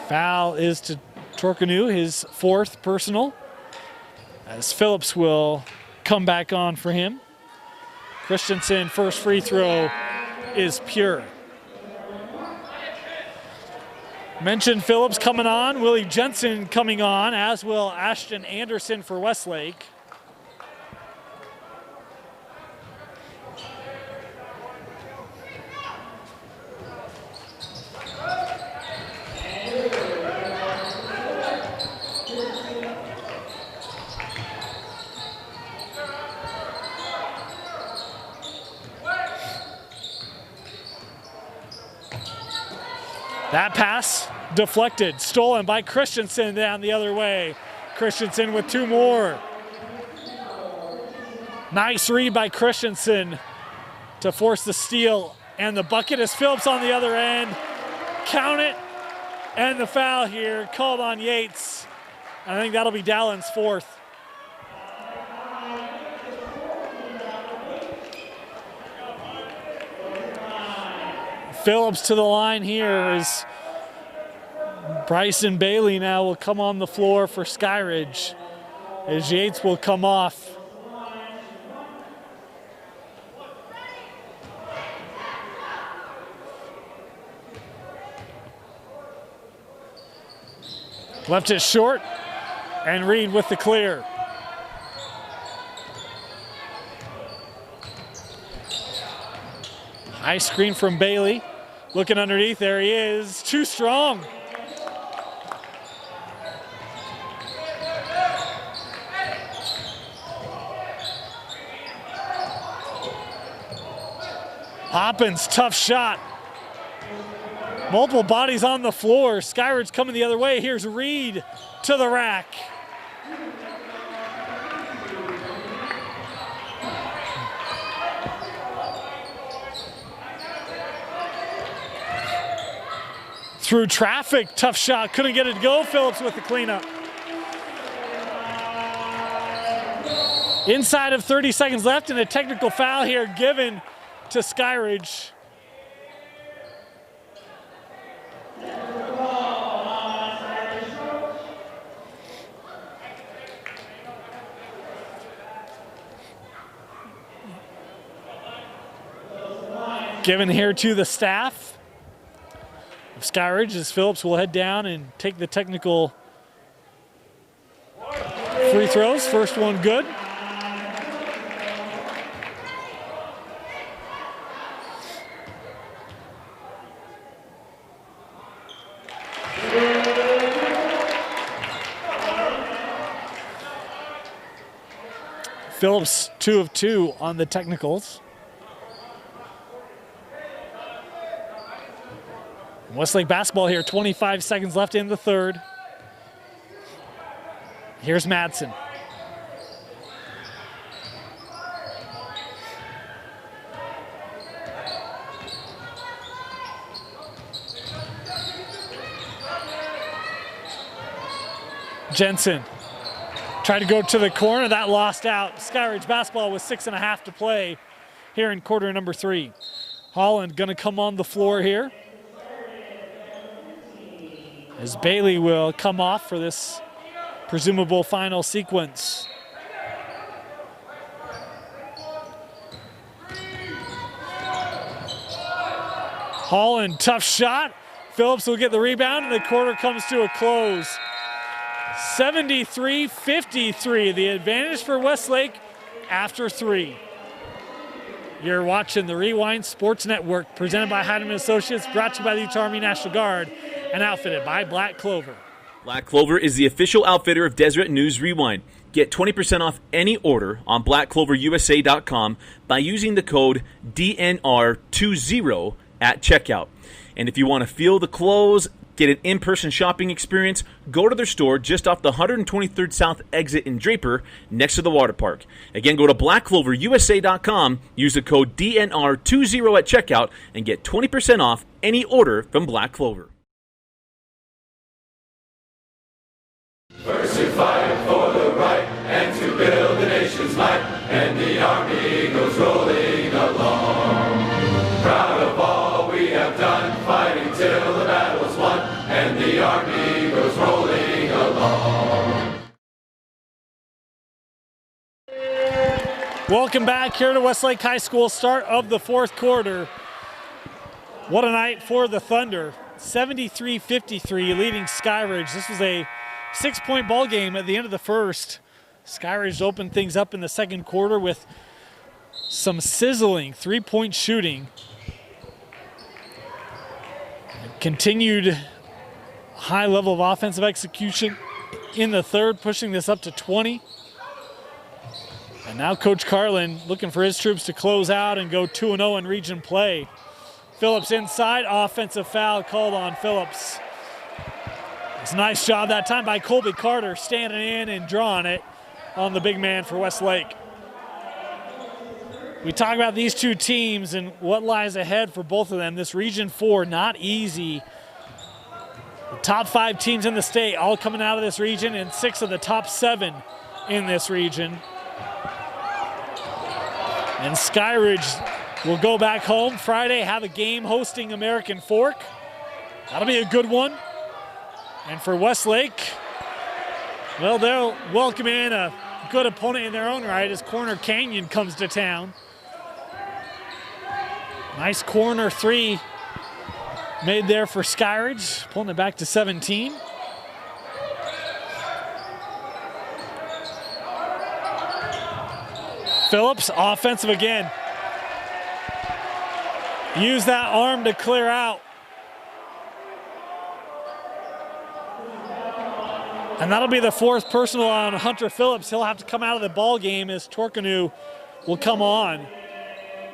Speaker 1: Foul is to Torkanu, his fourth personal, as Phillips will come back on for him. Christensen, first free throw is pure. Mentioned Phillips coming on, Willie Jensen coming on, as will Ashton Anderson for Westlake. That pass deflected, stolen by Christensen down the other way. Christensen with two more. Nice read by Christensen to force the steal and the bucket as Phillips on the other end. Count it, and the foul here called on Yates. I think that'll be Dallin's fourth. Phillips to the line here as Bryson Bailey now will come on the floor for Skyridge as Yates will come off. Left it short, and Reed with the clear. High screen from Bailey. Looking underneath, there he is. Too strong. Hoppins, tough shot. Multiple bodies on the floor. Skyridge coming the other way. Here's Reed to the rack. Through traffic, tough shot. Couldn't get it to go. Phillips with the cleanup. Inside of 30 seconds left, and a technical foul here given to Skyridge. Given here to the staff of Skyridge, as Phillips will head down and take the technical free throws. First one good. Phillips 2 of 2 on the technicals. Westlake basketball here, 25 seconds left in the third. Here's Madsen. Jensen tried to go to the corner, that lost out. Skyridge basketball with 6.5 to play here in quarter number 3. Holland gonna come on the floor here, as Bailey will come off for this presumable final sequence. Holland, tough shot. Phillips will get the rebound, and the quarter comes to a close. 73-53, the advantage for Westlake after 3. You're watching the Rewind Sports Network, presented by Heidemann Associates, brought to you by the Utah Army National Guard, and outfitted by Black Clover.
Speaker 2: Black Clover is the official outfitter of Deseret News Rewind. Get 20% off any order on blackcloverusa.com by using the code DNR20 at checkout. And if you want to feel the clothes, get an in-person shopping experience, go to their store just off the 123rd South exit in Draper, next to the water park. Again, go to blackcloverusa.com, use the code DNR20 at checkout, and get 20% off any order from Black Clover.
Speaker 4: First to fight for the right and to build the nation's might, and the army goes rolling along. Proud of all we have done, fighting till the battle's won, and the army goes rolling along.
Speaker 1: Welcome back here to Westlake High School, start of the fourth quarter. What a night for the Thunder. 73-53 leading Skyridge. This was a 6-point ball game at the end of the first. Skyridge opened things up in the second quarter with some sizzling three-point shooting. Continued high level of offensive execution in the third, pushing this up to 20. And now Coach Carlin looking for his troops to close out and go 2-0 in region play. Phillips inside, offensive foul called on Phillips. It's a nice job that time by Colby Carter, standing in and drawing it on the big man for Westlake. We talk about these two teams and what lies ahead for both of them. This Region 4, not easy. The top 5 teams in the state all coming out of this region, and 6 of the top 7 in this region. And Skyridge will go back home Friday, have a game hosting American Fork. That'll be a good one. And for Westlake, well, they'll welcome in a good opponent in their own right as Corner Canyon comes to town. Nice corner three made there for Skyridge, pulling it back to 17. Phillips, offensive again. Use that arm to clear out. And that'll be the fourth personal on Hunter Phillips. He'll have to come out of the ball game as Torkanu will come on.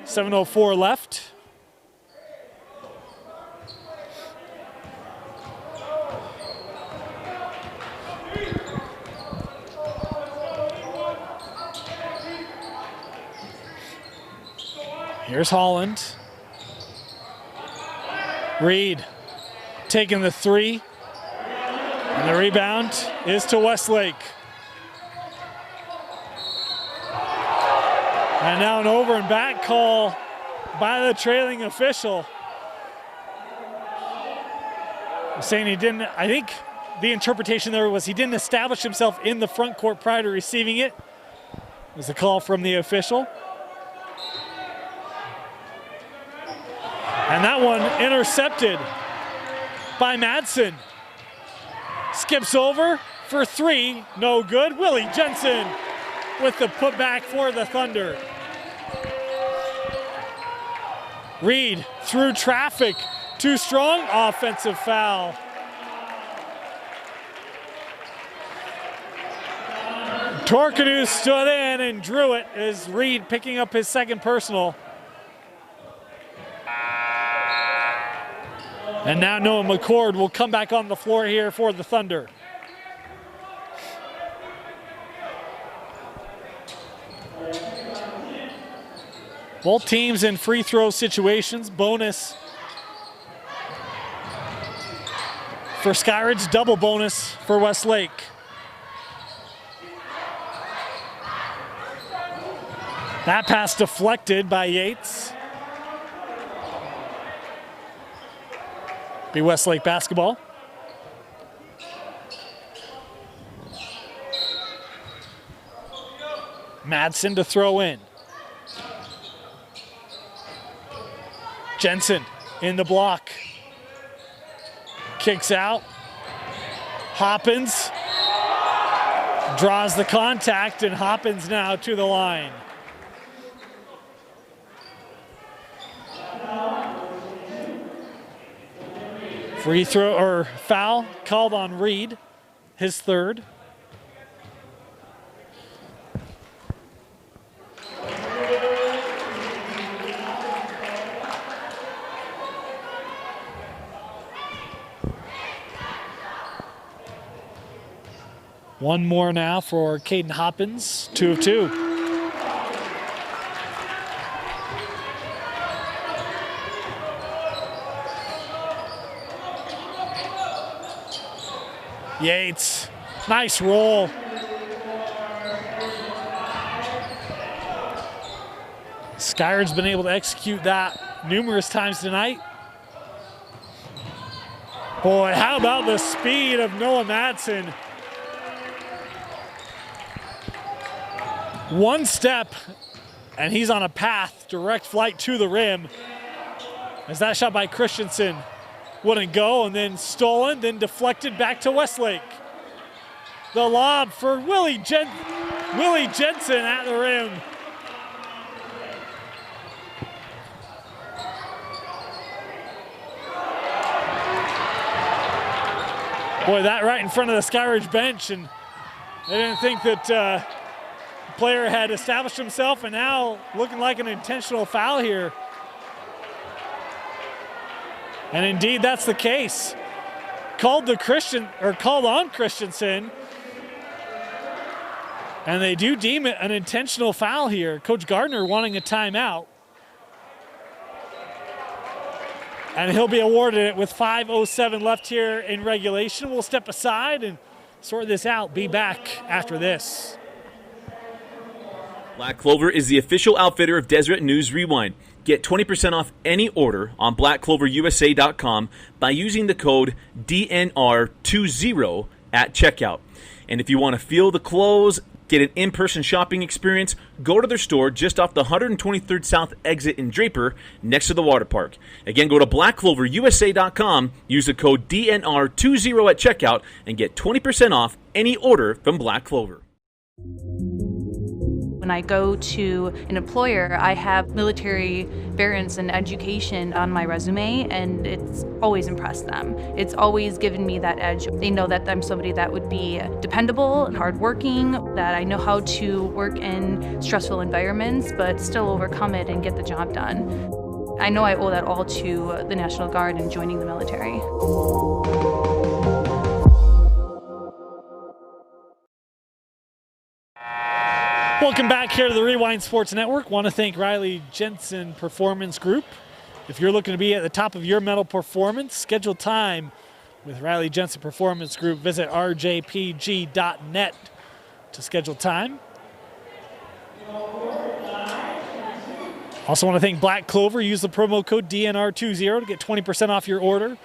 Speaker 1: 7:04 left. Here's Holland. Reed taking the three. And the rebound is to Westlake. And now an over and back call by the trailing official. Saying he didn't, I think the interpretation there was he didn't establish himself in the front court prior to receiving it. It was a call from the official. And that one intercepted by Madsen. Skips over for three, no good. Willie Jensen with the putback for the Thunder. Reed through traffic, too strong, offensive foul. Torkanu stood in and drew it as Reed picking up his second personal. And now Noah McCord will come back on the floor here for the Thunder. Both teams in free throw situations. Bonus for Skyridge, double bonus for Westlake. That pass deflected by Yates. Be Westlake basketball. Madsen to throw in. Jensen in the block. Kicks out. Hoppins draws the contact, and Hoppins now to the line. Free throw or foul called on Reed, his third. One more now for Caden Hoppins, 2 of 2. Yates, nice roll. Skyridge's been able to execute that numerous times tonight. Boy, how about the speed of Noah Madsen? One step, and he's on a path, direct flight to the rim. As that shot by Christensen wouldn't go, and then stolen, then deflected back to Westlake. The lob for Willie Jensen at the rim. Boy, that right in front of the Skyridge bench, and they didn't think that the player had established himself, and now looking like an intentional foul here. And indeed, that's the case. Called on Christensen, and they do deem it an intentional foul here. Coach Gardner wanting a timeout, and he'll be awarded it with 5:07 left here in regulation. We'll step aside and sort this out. Be back after this.
Speaker 2: Black Clover is the official outfitter of Deseret News Rewind. Get 20% off any order on blackcloverusa.com by using the code DNR20 at checkout. And if you want to feel the clothes, get an in-person shopping experience, go to their store just off the 123rd South exit in Draper next to the water park. Again, go to blackcloverusa.com, use the code DNR20 at checkout, and get 20% off any order from Black Clover.
Speaker 3: When When I go to an employer, I have military variants and education on my resume, and it's always impressed them. It's always given me that edge. They know that I'm somebody that would be dependable and hardworking, that I know how to work in stressful environments, but still overcome it and get the job done. I know I owe that all to the National Guard and joining the military.
Speaker 1: Welcome back here to the Rewind Sports Network. Want to thank Riley Jensen Performance Group. If you're looking to be at the top of your mental performance, schedule time with Riley Jensen Performance Group. Visit rjpg.net to schedule time. Also want to thank Black Clover. Use the promo code DNR20 to get 20% off your order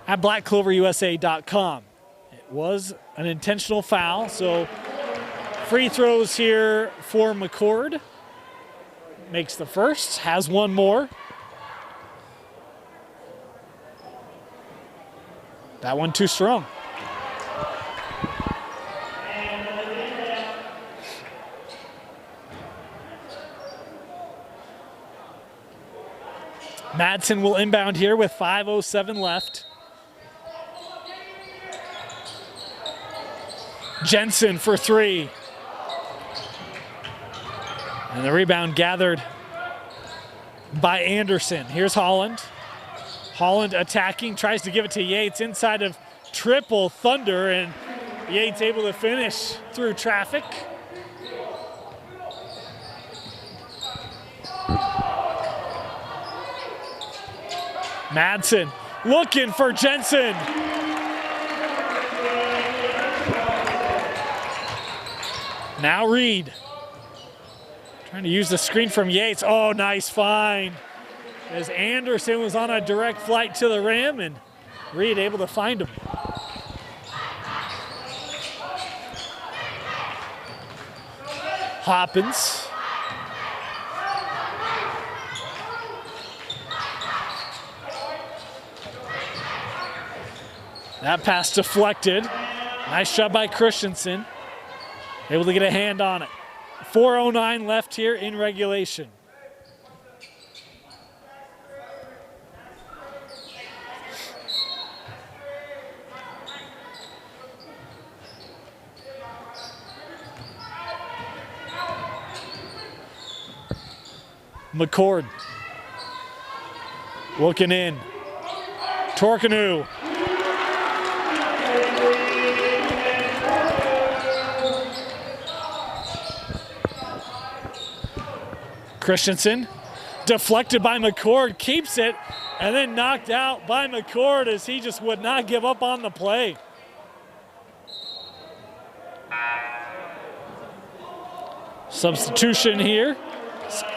Speaker 1: at blackcloverusa.com. It was an intentional foul, so free throws here for McCord. Makes the first, has one more. That one too strong. Madsen will inbound here with 5:07 left. Jensen for three. And the rebound gathered by Anderson. Here's Holland. Holland attacking, tries to give it to Yates inside of triple Thunder, and Yates able to finish through traffic. Madsen looking for Jensen. Now Reed. Trying to use the screen from Yates. Oh, nice find. As Anderson was on a direct flight to the rim, and Reed able to find him. Hoppins. That pass deflected. Nice shot by Christensen. Able to get a hand on it. 4:09 left here in regulation. McCord looking in. Torkanu. Christensen, deflected by McCord, keeps it, and then knocked out by McCord as he just would not give up on the play. Substitution here.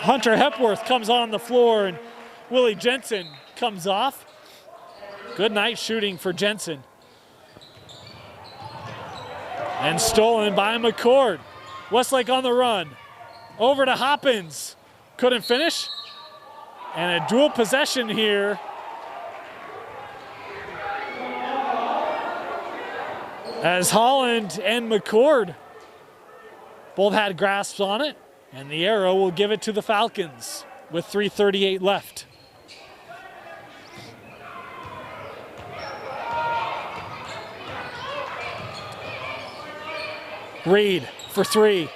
Speaker 1: Hunter Hepworth comes on the floor, and Willie Jensen comes off. Good night shooting for Jensen. And stolen by McCord. Westlake on the run. Over to Hoppins. Couldn't finish. And a dual possession here. As Holland and McCord both had grasps on it. And the arrow will give it to the Falcons with 3:38 left. Reed for three.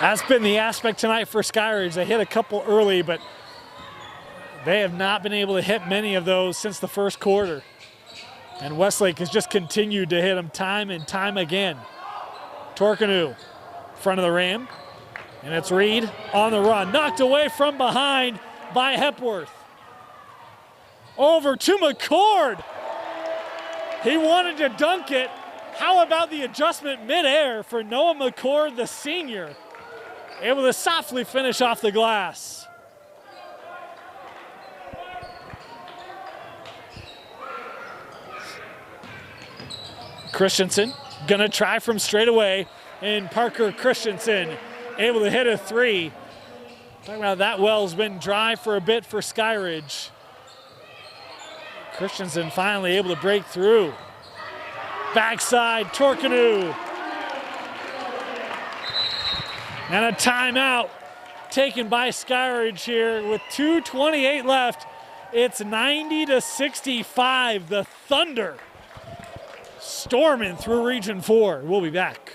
Speaker 1: That's been the aspect tonight for Skyridge. They hit a couple early, but they have not been able to hit many of those since the first quarter. And Westlake has just continued to hit them time and time again. Torkanu, front of the rim, and it's Reed on the run. Knocked away from behind by Hepworth. Over to McCord. He wanted to dunk it. How about the adjustment midair for Noah McCord, the senior? Able to softly finish off the glass. Christensen gonna try from straight away, and Parker Christensen able to hit a three. Talking about that well's been dry for a bit for Skyridge. Christensen finally able to break through. Backside, Torkanu. And a timeout taken by Skyridge here with 2:28 left. It's 90-65. The Thunder storming through Region 4. We'll be back.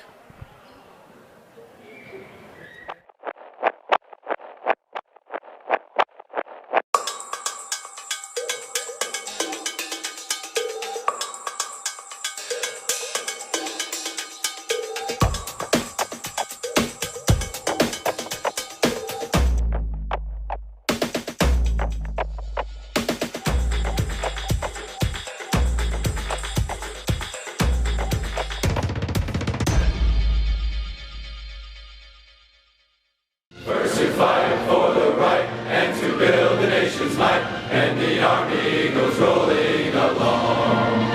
Speaker 4: First to fight for the right and to build the nation's might, and the army goes rolling along.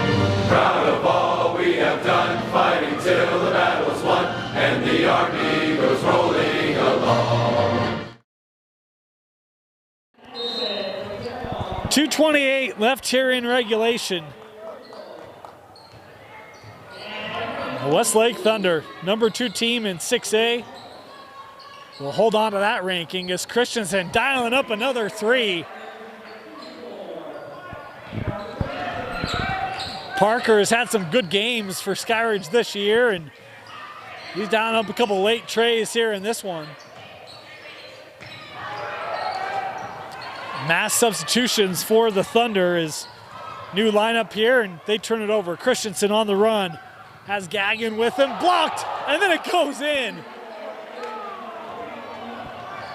Speaker 4: Proud of all we have done, fighting till the battle's won, and the army goes rolling along.
Speaker 1: 2:28 left here in regulation. The Westlake Thunder, number 2 team in 6A. We'll hold on to that ranking as Christensen dialing up another 3. Parker has had some good games for Skyridge this year, and he's dialing up a couple late trays here in this one. Mass substitutions for the Thunder is new lineup here, and they turn it over. Christensen on the run, has Gagnon with him, blocked, and then it goes in.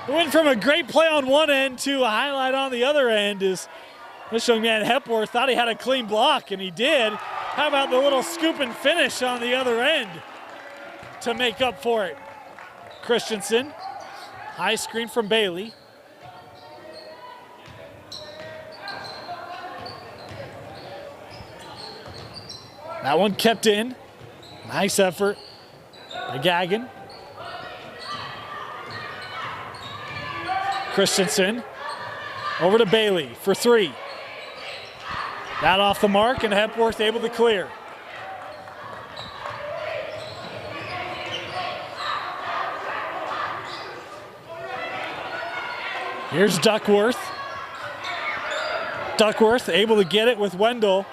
Speaker 1: It went from a great play on one end to a highlight on the other end. Is this young man Hepworth thought he had a clean block, and he did. How about the little scoop and finish on the other end to make up for it? Christensen, high screen from Bailey. That one kept in. Nice effort by Gagnon. Christensen over to Bailey for 3. That off the mark, and Hepworth able to clear. Here's Duckworth. Duckworth able to get it with Wendell.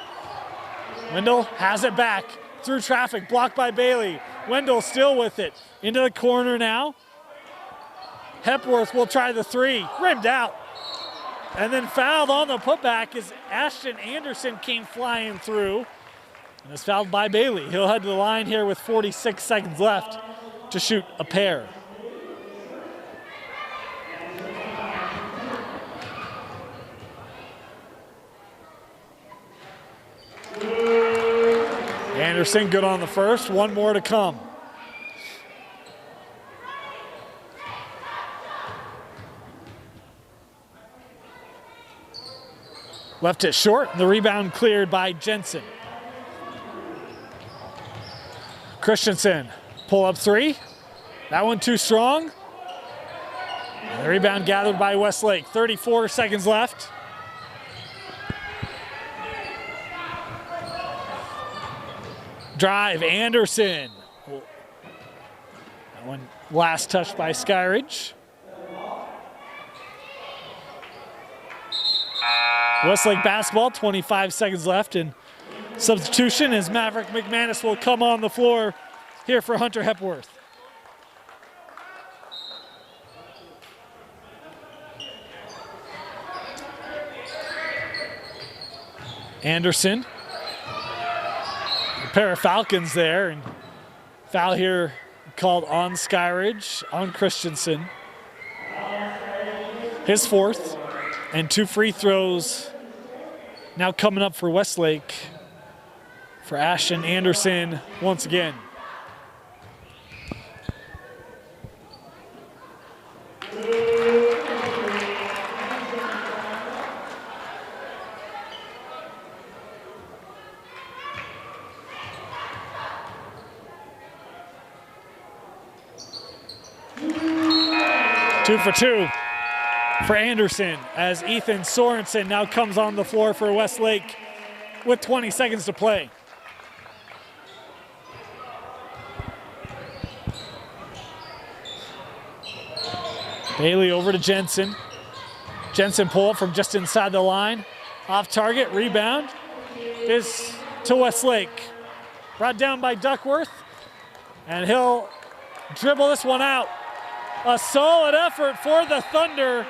Speaker 1: Wendell has it back through traffic, blocked by Bailey. Wendell still with it. Into the corner now. Hepworth will try the 3, rimmed out. And then fouled on the putback as Ashton Anderson came flying through. And is fouled by Bailey. He'll head to the line here with 46 seconds left to shoot a pair. Anderson good on the first, one more to come. Left it short, the rebound cleared by Jensen. Christensen, pull up 3. That one too strong. And the rebound gathered by Westlake, 34 seconds left. Drive, Anderson. That one last touched by Skyridge. Westlake basketball, 25 seconds left, and substitution as Maverick McManus will come on the floor here for Hunter Hepworth. Anderson. A pair of Falcons there, and foul here called on Skyridge, on Christensen. His 4th, and 2 free throws now coming up for Westlake for Ashton Anderson once again. Two for 2 for Anderson as Ethan Sorensen now comes on the floor for Westlake with 20 seconds to play. Bailey over to Jensen. Jensen pull up from just inside the line. Off target, rebound is to Westlake. Brought down by Duckworth. And he'll dribble this one out. A solid effort for the Thunder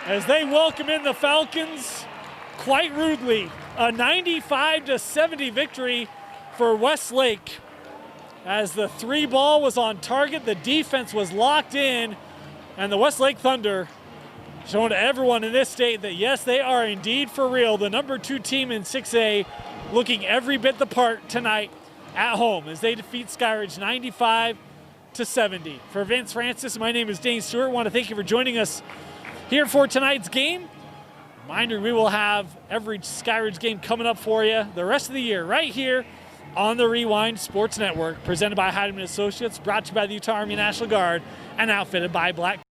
Speaker 1: as they welcome in the Falcons quite rudely. A 95-70 victory for Westlake. As the three ball was on target, the defense was locked in, and the Westlake Thunder showing to everyone in this state that yes, they are indeed for real. The number 2 team in 6A looking every bit the part tonight at home as they defeat Skyridge 95-70. For Vince Francis, my name is Dane Stewart. I want to thank you for joining us here for tonight's game. Reminder, we will have every Skyridge game coming up for you the rest of the year right here on the Rewind Sports Network, presented by Heidemann Associates, brought to you by the Utah Army National Guard, and outfitted by Black